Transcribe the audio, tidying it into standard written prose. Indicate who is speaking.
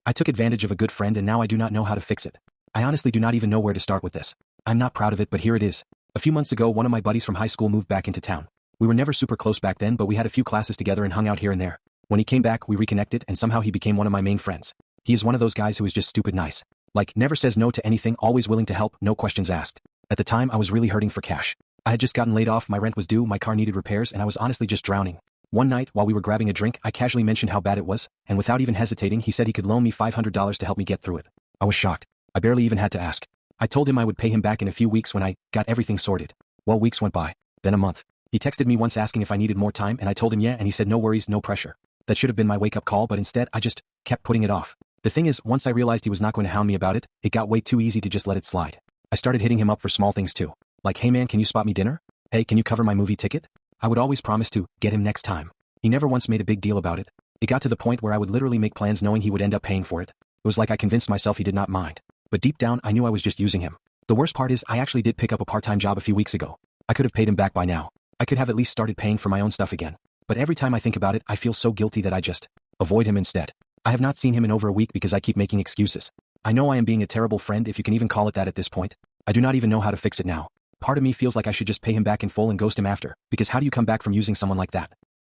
Speaker 1: I took advantage of a good friend and now I do not know how to fix it. I honestly do not even know where to start with this. I'm not proud of it, but here it is. A few months ago, one of my buddies from high school moved back into town. We were never super close back then, but we had a few classes together and hung out here and there. When he came back, we reconnected and somehow he became one of my main friends. He is one of those guys who is just stupid nice. Like, never says no to anything, always willing to help, no questions asked. At the time, I was really hurting for cash. I had just gotten laid off, my rent was due, my car needed repairs, and I was honestly just drowning. One night, while we were grabbing a drink, I casually mentioned how bad it was, and without even hesitating, he said he could loan me $500 to help me get through it. I was shocked. I barely even had to ask. I told him I would pay him back in a few weeks when I got everything sorted. Well, weeks went by, then a month. He texted me once asking if I needed more time, and I told him yeah, and he said no worries, no pressure. That should have been my wake-up call, but instead, I just kept putting it off. The thing is, once I realized he was not going to hound me about it, it got way too easy to just let it slide. I started hitting him up for small things too. Like, hey man, can you spot me dinner? Hey, can you cover my movie ticket? I would always promise to get him next time. He never once made a big deal about it. It got to the point where I would literally make plans knowing he would end up paying for it. It was like I convinced myself he did not mind. But deep down, I knew I was just using him. The worst part is I actually did pick up a part-time job a few weeks ago. I could have paid him back by now. I could have at least started paying for my own stuff again. But every time I think about it, I feel so guilty that I just avoid him instead. I have not seen him in over a week because I keep making excuses. I know I am being a terrible friend, if you can even call it that at this point. I do not even know how to fix it now. Part of me feels like I should just pay him back in full and ghost him after, because how do you come back from using someone like that?